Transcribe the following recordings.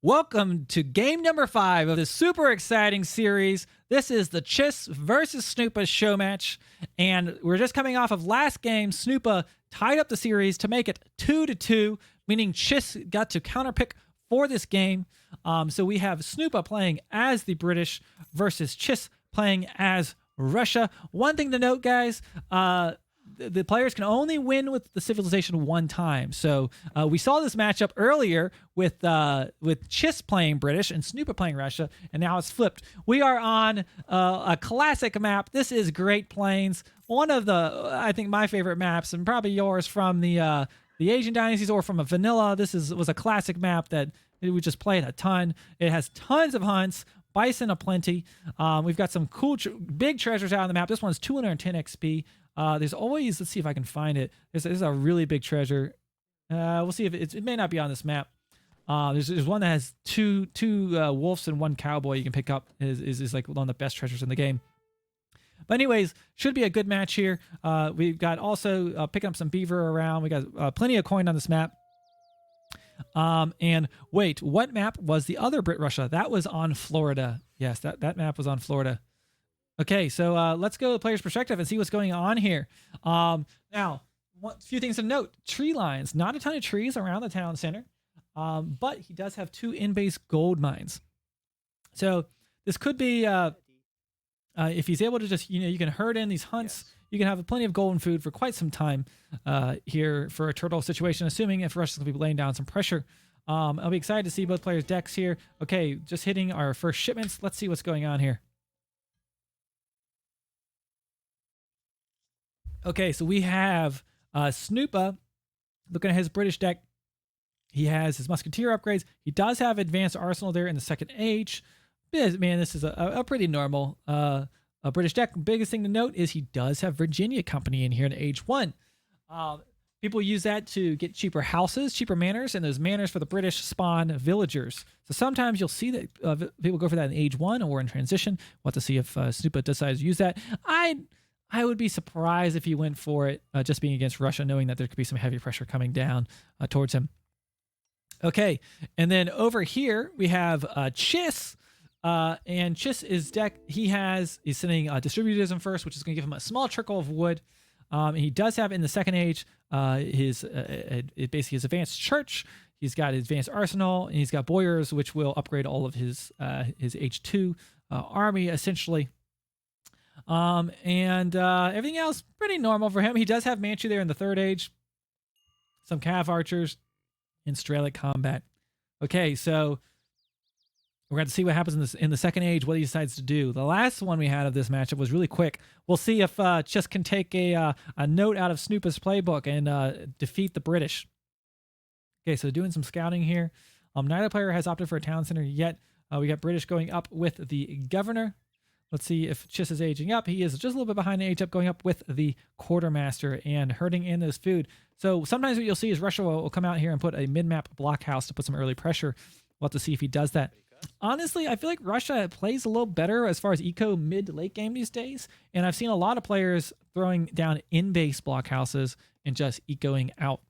Welcome to game number 5 of this super exciting series. This is the Chiss versus Snoopa Showmatch, and we're just coming off of last game. Snoopa tied up the series to make it 2-2, meaning Chiss got to counterpick for this game. So we have Snoopa playing as the British versus Chiss playing as Russia. One thing to note, guys, the players can only win with the civilization one time. So we saw this matchup earlier with Chiss playing British and Snoopa playing Russia, and now it's flipped. We are on a classic map. This is Great Plains, one of the, I think, my favorite maps, and probably yours from the Asian dynasties or from a vanilla. This was a classic map that we just played a ton. It has tons of hunts. Bison aplenty. We've got some cool, big treasures out on the map. This one's 210 XP. There's always, let's see if I can find it. There's a really big treasure. We'll see if it may not be on this map. There's one that has two wolves and one cowboy you can pick up. Is like one of the best treasures in the game. But anyways, should be a good match here. We've got also picking up some beaver around. We got plenty of coin on this map. And wait, what map was the other Brit Russia? That was on Florida. Yes, that map was on Florida. Okay, so let's go to the player's perspective and see what's going on here. Now, a few things to note. Tree lines. Not a ton of trees around the town center, but he does have 2 in-base gold mines. So this could be, if he's able to just, you can herd in these hunts. Yes. You can have plenty of golden food for quite some time here for a turtle situation, assuming if Russia's going to be laying down some pressure. I'll be excited to see both players' decks here. Okay, just hitting our first shipments. Let's see what's going on here. Okay, so we have Snoopa looking at his British deck. He has his Musketeer upgrades. He does have Advanced Arsenal there in the second age. Man, this is a pretty normal British deck. Biggest thing to note is he does have Virginia Company in here in age 1. People use that to get cheaper houses, cheaper manors, and those manors for the British spawn villagers. So sometimes you'll see that people go for that in age 1 or in transition. We'll have to see if Snoopa decides to use that. I would be surprised if he went for it, just being against Russia, knowing that there could be some heavy pressure coming down towards him. Okay, and then over here we have Chiss, and Chiss' deck, he's sending Distributism first, which is going to give him a small trickle of wood. And he does have in the second age basically his Advanced Church. He's got Advanced Arsenal, and he's got Boyars, which will upgrade all of his H2 army essentially. And everything else pretty normal for him. He does have Manchu there in the third age, some Cav archers, and Strelic combat. Okay, so we're going to see what happens in the second age, what he decides to do. The last one we had of this matchup was really quick. We'll see if Chiss can take a note out of Snoopa's playbook and defeat the British. Okay, so doing some scouting here. Neither player has opted for a town center yet. We got British going up with the governor. Let's see if Chiss is aging up. He is just a little bit behind the age up, going up with the quartermaster and herding in those food. So sometimes what you'll see is Russia will come out here and put a mid-map blockhouse to put some early pressure. We'll have to see if he does that. Honestly, I feel like Russia plays a little better as far as eco mid to late game these days. And I've seen a lot of players throwing down in-base blockhouses and just ecoing out.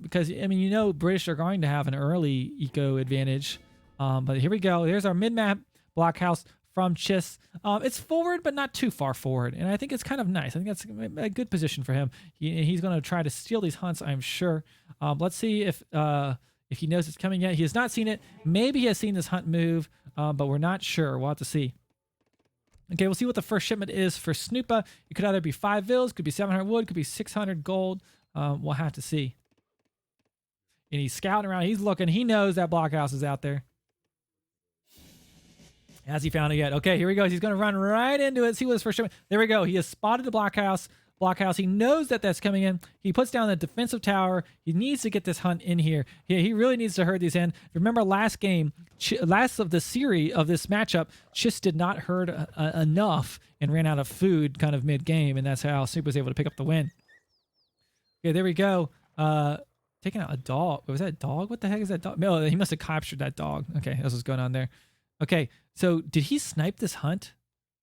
Because, I mean, British are going to have an early eco advantage. But here we go. There's our mid-map blockhouse from Chiss. It's forward, but not too far forward. And I think it's kind of nice. I think that's a good position for him. He's going to try to steal these hunts, I'm sure. Let's see if he knows it's coming yet. He has not seen it. Maybe he has seen this hunt move, but we're not sure. We'll have to see. Okay, we'll see what the first shipment is for Snoopa. It could either be 5 vills, could be 700 wood, could be 600 gold. We'll have to see. And he's scouting around. He's looking. He knows that blockhouse is out there. Has he found it yet? Okay, here he goes. He's going to run right into it. See what his first shipment. There we go. He has spotted the blockhouse. He knows that that's coming in. He puts down the defensive tower. He needs to get this hunt in here. He really needs to herd these in. Remember last game, last of the series of this matchup, Chiss did not herd enough and ran out of food kind of mid-game, and that's how Snoopa was able to pick up the win. Okay, there we go. Taking out a dog. Was that a dog? What the heck is that dog? No, he must have captured that dog. Okay, that's what's going on there. Okay, so did he snipe this hunt?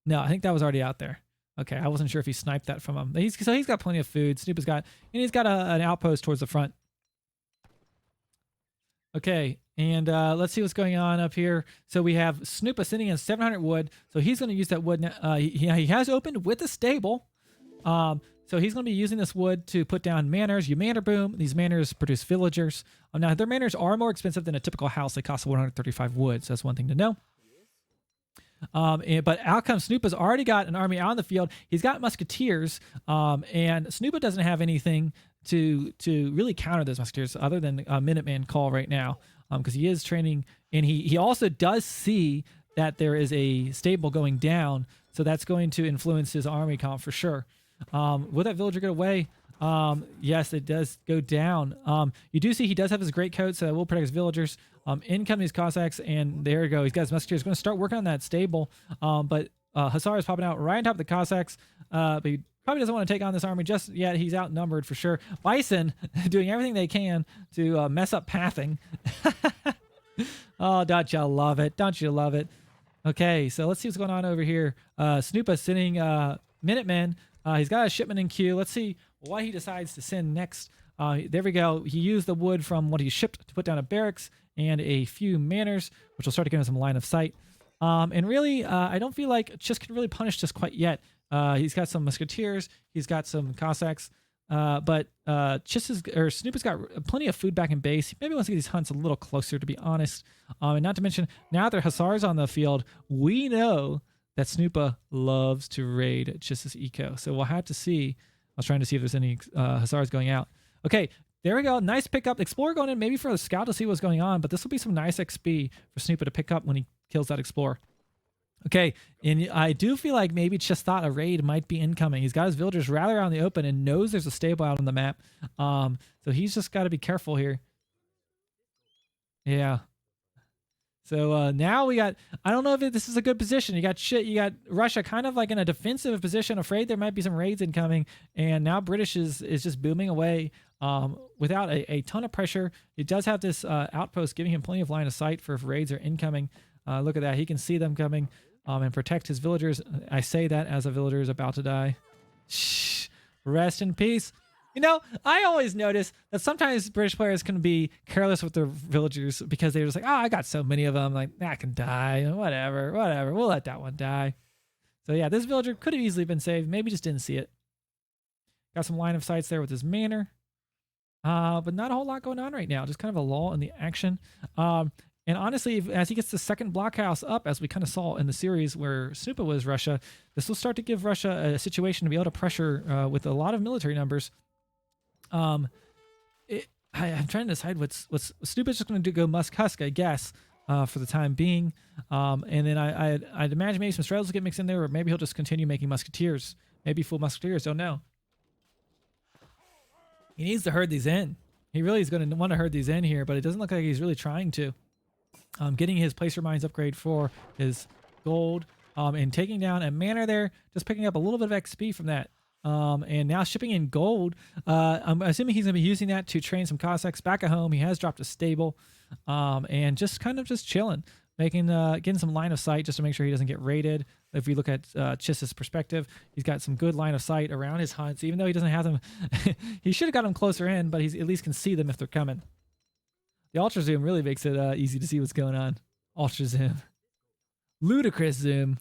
No, I think that was already out there. Okay, I wasn't sure if he sniped that from him. So he's got plenty of food. Snoopa's got, and he's got an outpost towards the front. Okay, And let's see what's going on up here. So we have Snoopa sitting in 700 wood. So he's going to use that wood. He has opened with a stable. So he's going to be using this wood to put down manors. You manor boom. These manors produce villagers. Now, their manors are more expensive than a typical house. They cost 135 wood. So that's one thing to know. But out comes Snoopa's already got an army out in the field. He's got musketeers. And Snoopa doesn't have anything to really counter those musketeers other than a Minuteman call right now. Because he is training. And he also does see that there is a stable going down. So that's going to influence his army count for sure. Will that villager get away? Yes, it does go down. You do see he does have his great coat, so that will protect his villagers. In come these Cossacks, and there you go. He's got his musketeers. He's going to start working on that stable. But Hussar is popping out right on top of the Cossacks. But he probably doesn't want to take on this army just yet. He's outnumbered for sure. Bison doing everything they can to mess up pathing. Oh, don't you love it? Don't you love it? Okay, so let's see what's going on over here. Snoopa sending Minutemen. He's got a shipment in queue. Let's see what he decides to send next. There we go. He used the wood from what he shipped to put down a barracks and a few manors, which will start to get him some line of sight. And really, I don't feel like Chiss can really punish this quite yet. He's got some musketeers. He's got some Cossacks. But Snoopa's got plenty of food back in base. He maybe wants to get these hunts a little closer, to be honest. And not to mention, now that there are Hussars on the field, we know that Snoopa loves to raid Chiss's eco. So we'll have to see. I was trying to see if there's any Hussars going out. Okay, there we go. Nice pickup. Explorer going in maybe for the scout to see what's going on, but this will be some nice XP for Snoopa to pick up when he kills that Explorer. Okay, and I do feel like maybe Chiss thought a raid might be incoming. He's got his villagers rather out in the open and knows there's a stable out on the map. So he's just got to be careful here. Yeah. So now we got, I don't know if this is a good position. You got Russia kind of like in a defensive position, afraid there might be some raids incoming. And now British is just booming away without a ton of pressure. It does have this outpost giving him plenty of line of sight for if raids are incoming. Look at that. He can see them coming and protect his villagers. I say that as a villager is about to die. Shh. Rest in peace. You know, I always notice that sometimes British players can be careless with their villagers because they're just like, oh, I got so many of them. Like, that can die. Whatever. We'll let that one die. So, yeah, this villager could have easily been saved. Maybe just didn't see it. Got some line of sights there with his manor. But not a whole lot going on right now. Just kind of a lull in the action. And honestly, as he gets the second blockhouse up, as we kind of saw in the series where Snoopa was Russia, this will start to give Russia a situation to be able to pressure with a lot of military numbers. I'm trying to decide what's Snoopa's just going to go Musk-Husk, I guess, for the time being. And then I'd imagine maybe some straddles will get mixed in there, or maybe he'll just continue making musketeers. Maybe full musketeers, don't know. He needs to herd these in. He really is going to want to herd these in here, but it doesn't look like he's really trying to. Getting his placer mines upgrade for his gold and taking down a manor there, just picking up a little bit of XP from that. And now shipping in gold. I'm assuming he's going to be using that to train some Cossacks back at home. He has dropped a stable and just kind of just chilling, getting some line of sight just to make sure he doesn't get raided. If we look at Chiss's perspective, he's got some good line of sight around his hunts, even though he doesn't have them. He should have got them closer in, but he at least can see them if they're coming. The ultra zoom really makes it easy to see what's going on. Ultra zoom. Ludicrous zoom.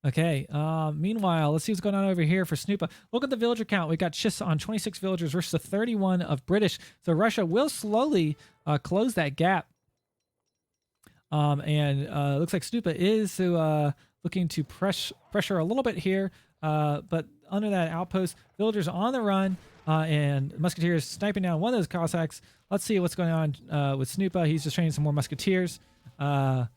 Okay, meanwhile, let's see what's going on over here for Snoopa. Look at the villager count. We got Chiss on 26 villagers versus the 31 of British. So Russia will slowly close that gap. And looks like Snoopa is looking to pressure a little bit here. But under that outpost, villagers on the run. And Musketeers sniping down one of those Cossacks. Let's see what's going on with Snoopa. He's just training some more Musketeers. And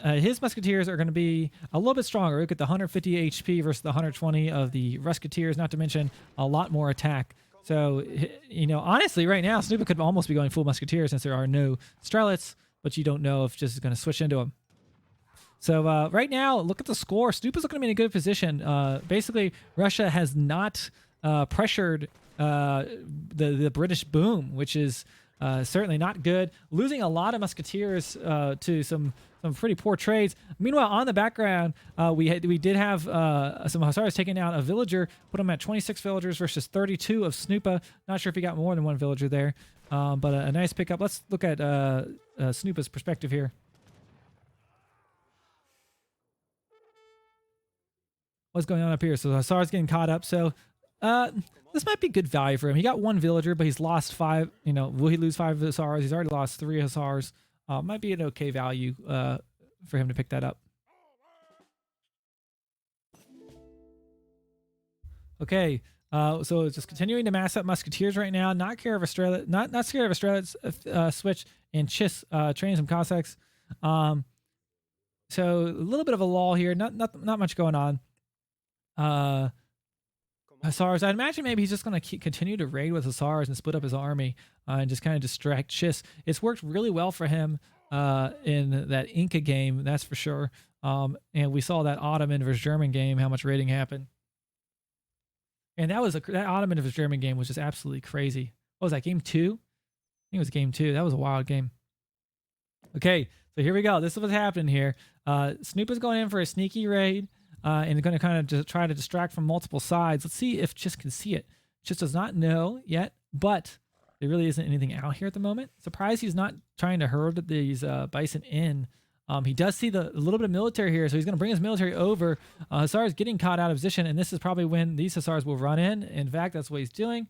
his Musketeers are going to be a little bit stronger. Look at the 150 HP versus the 120 of the Rusketeers, not to mention a lot more attack. So, you know, honestly, right now, Snoopa could almost be going full Musketeers since there are no Strelets, but you don't know if just is going to switch into them. So right now, look at the score. Snoopa's looking to be in a good position. Basically, Russia has not pressured the British boom, which is Certainly not good. Losing a lot of musketeers to some pretty poor trades. Meanwhile, on the background, we did have some hussars taking out a villager, put him at 26 villagers versus 32 of Snoopa. Not sure if he got more than one villager there, but a nice pickup. Let's look at Snoopa's perspective here. What's going on up here? So hussars getting caught up. So this might be good value for him. He got one villager, but he's lost 5. You know, will he lose 5 hussars? He's already lost 3 hussars. Might be an okay value for him to pick that up. Okay, so just continuing to mass up musketeers right now. Not scared of Australia's switch and Chiss training some Cossacks. So a little bit of a lull here. Not much going on. Hussars, I'd imagine maybe he's just going to continue to raid with Hussars and split up his army and just kind of distract Chiss. It's worked really well for him in that Inca game, that's for sure. And we saw that Ottoman versus German game, how much raiding happened. And that Ottoman versus German game was just absolutely crazy. What was that, game 2? I think it was game 2. That was a wild game. Okay, so here we go. This is what's happening here. Snoopa's going in for a sneaky raid. And going to kind of try to distract from multiple sides. Let's see if Chiss can see it. Chiss does not know yet, but there really isn't anything out here at the moment. Surprised he's not trying to herd these bison in. He does see a little bit of military here, so he's going to bring his military over. Hussars getting caught out of position, and this is probably when these Hussars will run in. In fact, that's what he's doing.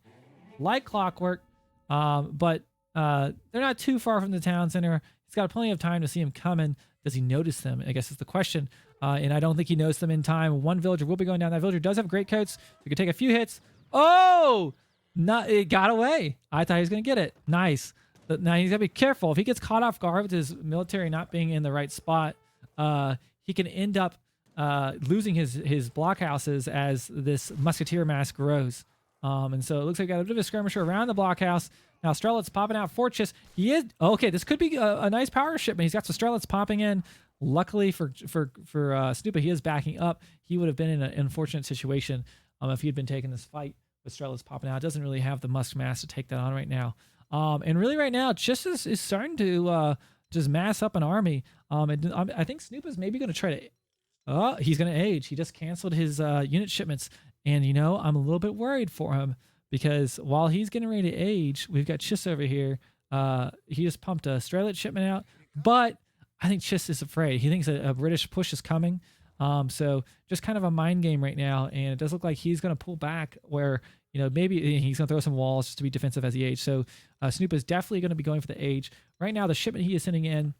Like clockwork, but they're not too far from the town center. He's got plenty of time to see him coming. Does he notice them? I guess is the question. And I don't think he noticed them in time. One villager will be going down. That villager does have great coats. So he could take a few hits. Oh! It got away. I thought he was going to get it. Nice. But now he's got to be careful. If he gets caught off guard with his military not being in the right spot, he can end up losing his blockhouses as this musketeer mass grows. And so it looks like we got a bit of a skirmisher around the blockhouse. Now Strelitz popping out for Chiss. He is okay. This could be a nice power shipment. He's got some Strelitz popping in. Luckily for Snoopa, he is backing up. He would have been in an unfortunate situation if he had been taking this fight with Strelitz popping out. Doesn't really have the musk mass to take that on right now. And really right now, Chiss is starting to just mass up an army. And I think Snoopa's maybe going to try to. Oh, he's going to age. He just canceled his unit shipments. And, you know, I'm a little bit worried for him because while he's getting ready to age, we've got Chiss over here. He just pumped a Strelitz shipment out. But I think Chiss is afraid. He thinks a British push is coming. So just kind of a mind game right now. And it does look like he's going to pull back where, you know, maybe he's going to throw some walls just to be defensive as he ages. So Snoopa is definitely going to be going for the age. Right now, the shipment he is sending in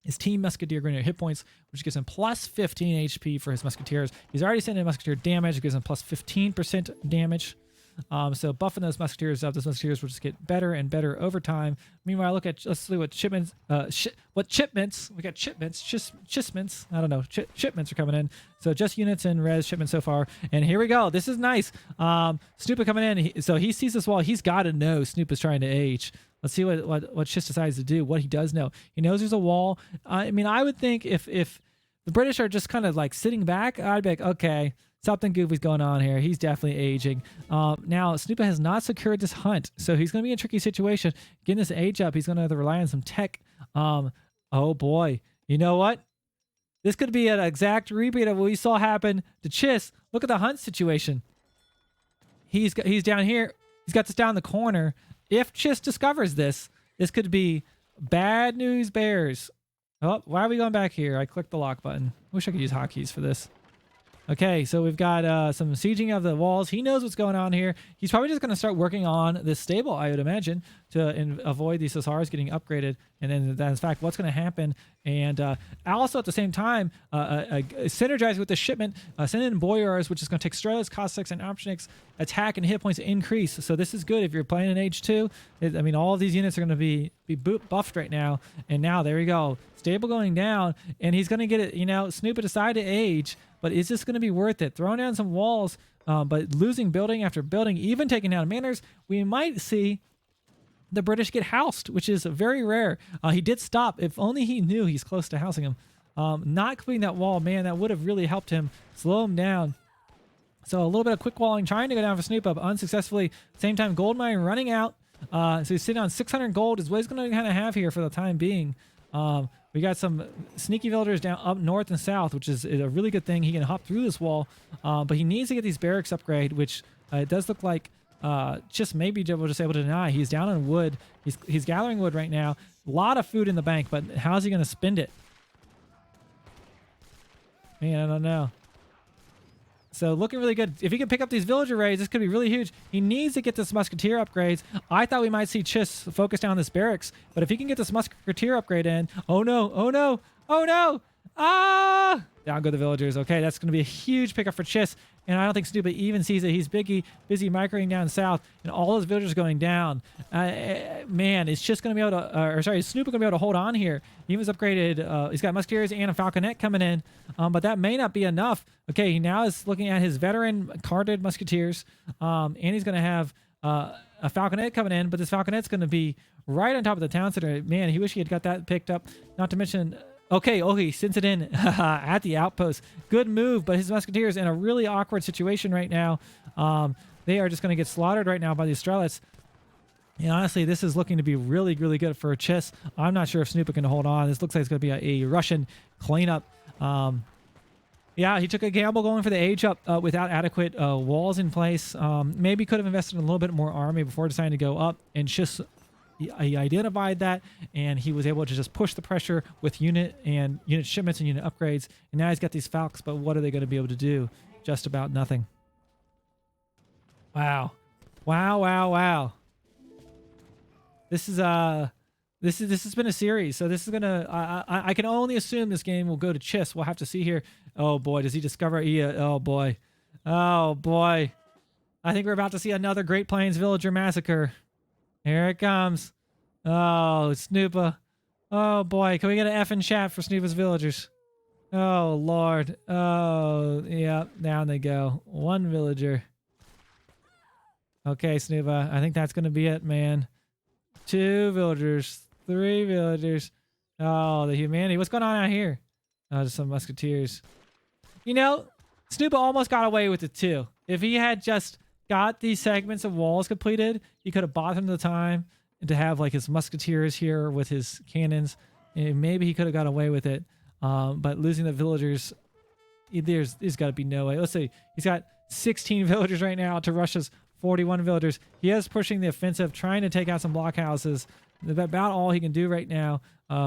is Team Musketeer Grenadier hit points, which gives him plus 15 HP for his Musketeers. He's already sending in Musketeer damage. It gives him plus 15% damage. So buffing those Musketeers up, those Musketeers will just get better and better over time. Meanwhile, let's see what shipments, we got shipments, I don't know, shipments are coming in. So just units and res shipments so far. And here we go. This is nice. Snoopa coming in. So he sees this wall. He's got to know Snoopa's trying to age. Let's see what Chiss decides to do, what he does know. He knows there's a wall. I mean, I would think if the British are just kind of like sitting back, I'd be like, okay, something goofy's going on here. He's definitely aging. Now, Snoopa has not secured this hunt, so he's going to be in a tricky situation. Getting this age up, he's going to have to rely on some tech. Oh, boy. You know what? This could be an exact repeat of what we saw happen to Chiss. Look at the hunt situation. He's down here. He's got this down the corner. If Chiss discovers this could be bad news bears. Oh, why are we going back here? I clicked the lock button. Wish I could use hotkeys for this. Okay, so we've got some sieging of the walls. He knows what's going on here. He's probably just going to start working on this stable, I would imagine, to avoid these Hussars getting upgraded. And then that's in fact what's going to happen. And also at the same time, synergize with the shipment, send in Boyars, which is going to take Strelitz, Cossacks, and Optionix attack and hit points increase. So this is good if you're playing in Age 2. I mean, all of these units are going to be buffed right now. And now, there we go. Stable going down. And he's going to get it, you know, Snoopa decide to age. But is this going to be worth it? Throwing down some walls, but losing building after building, even taking down manors, we might see the British get housed, which is very rare. He did stop. If only he knew he's close to housing him. Not completing that wall, man, that would have really helped him slow him down. So a little bit of quick walling, trying to go down for Snoopa, but unsuccessfully. Same time, gold mine running out. So he's sitting on 600 gold is what he's going to kind of have here for the time being. We got some sneaky villagers down up north and south, which is a really good thing. He can hop through this wall, but he needs to get these barracks upgrade, which it does look like just maybe we're just able to deny. He's down on wood. He's gathering wood right now. A lot of food in the bank, but how's he going to spend it? Man, I don't know. So looking really good. If he can pick up these villager raids, this could be really huge. He needs to get this musketeer upgrades. I thought we might see Chiss focus down this barracks, but if he can get this musketeer upgrade in, oh no, oh no, oh no, ah! Down go the villagers. Okay, that's going to be a huge pickup for Chiss, and I don't think Snoopa even sees it. He's busy microing down south, and all those villagers going down. Man, it's just going to be able to, is Snoopa going to be able to hold on here? He was upgraded. He's got musketeers and a falconet coming in, but that may not be enough. Okay, he now is looking at his veteran carded musketeers, and he's going to have a falconet coming in, but this falconet's going to be right on top of the town center. Man, he wish he had got that picked up. Not to mention, okay, he sends it in at the outpost. Good move, but his musketeers in a really awkward situation right now. They are just going to get slaughtered right now by the Strelets. And honestly, this is looking to be really, really good for Chiss. I'm not sure if Snoopa can hold on. This looks like it's going to be a Russian cleanup. Yeah, he took a gamble going for the age up without adequate walls in place. Maybe could have invested in a little bit more army before deciding to go up. And Chiss, he identified that, and he was able to just push the pressure with unit shipments and unit upgrades. And now he's got these Falcons, but what are they going to be able to do? Just about nothing. Wow. Wow, wow, wow. This has been a series, so this is gonna. I can only assume this game will go to Chiss. We'll have to see here. Oh boy, does he discover Ia? Oh boy, oh boy. I think we're about to see another Great Plains Villager massacre. Here it comes. Oh, Snoopa. Oh boy, can we get an F in chat for Snoopa's villagers? Oh lord. Oh yeah, down they go. One villager. Okay, Snoopa. I think that's gonna be it, man. 2 villagers, 3 villagers. Oh, the humanity. What's going on out here? Oh, just some musketeers. You know, Snoopa almost got away with it too. If he had just got these segments of walls completed, he could have bought him the time to have like his musketeers here with his cannons. And maybe he could have got away with it. But losing the villagers, there's got to be no way. Let's see. He's got 16 villagers right now to Russia's 41 villagers. He is pushing the offensive, trying to take out some blockhouses. About all he can do right now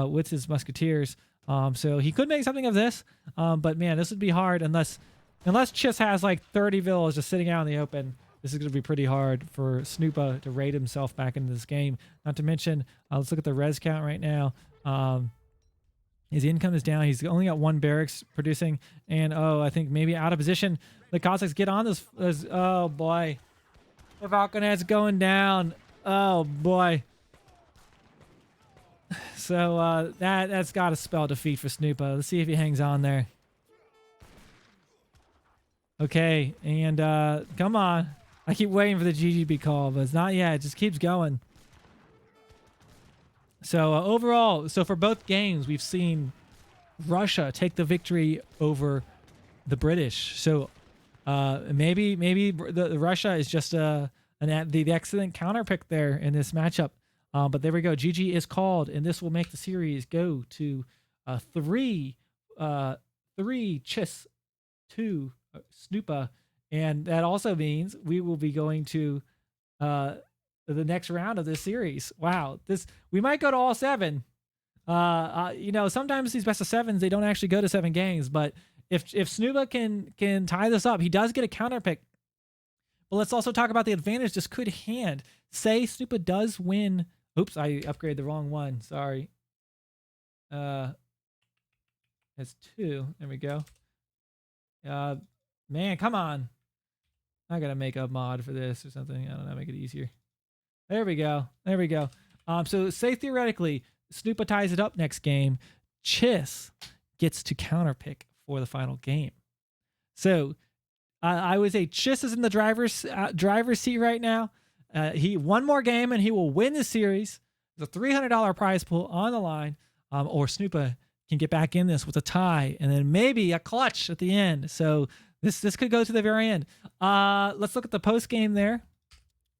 with his musketeers. So he could make something of this, but man, this would be hard unless Chiss has like 30 villas just sitting out in the open. This is going to be pretty hard for Snoopa to raid himself back into this game. Not to mention, let's look at the res count right now. His income is down. He's only got 1 barracks producing, and I think maybe out of position. The Cossacks get on this. Oh boy. The falconet's going down. Oh boy. So that's got to spell defeat for Snoopa. Let's see if he hangs on there. Okay, and come on. I keep waiting for the GGB call, but it's not yet. It just keeps going. So overall, so for both games, we've seen Russia take the victory over the British. So maybe the Russia is just the excellent counter pick there in this matchup. But there we go. GG is called, and this will make the series go to 3 Chiss, 2 Snoopa, and that also means we will be going to the next round of this series. Wow, we might go to all 7. You know, sometimes these best of 7s they don't actually go to 7 games, but if Snoopa can tie this up, he does get a counter pick. But let's also talk about the advantage this could hand. Say Snoopa does win. Oops, I upgraded the wrong one. Sorry. That's 2. There we go. Man, come on. I gotta make a mod for this or something. I don't know, make it easier. There we go. There we go. So say theoretically, Snoopa ties it up next game. Chiss gets to counterpick for the final game. So I would say Chiss is in the driver's seat right now. He one more game and he will win the series. There's a $300 prize pool on the line, or Snoopa can get back in this with a tie and then maybe a clutch at the end. So this could go to the very end. Let's look at the post game there.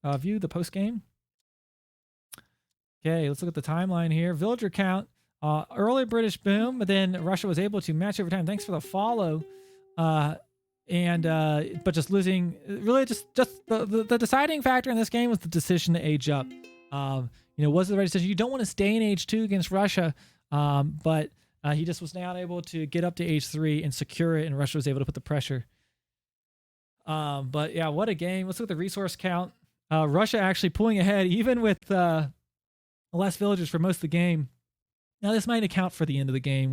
View the post game. Okay, let's look at the timeline here. Villager count, early British boom, but then Russia was able to match over time. Thanks for the follow. But just losing, really just the deciding factor in this game was the decision to age up. Was the right decision. You don't want to stay in age 2 against Russia, but he just was not able to get up to age 3 and secure it, and Russia was able to put the pressure. But yeah, what a game. Let's look at the resource count. Russia actually pulling ahead, even with less villagers for most of the game. Now, this might account for the end of the game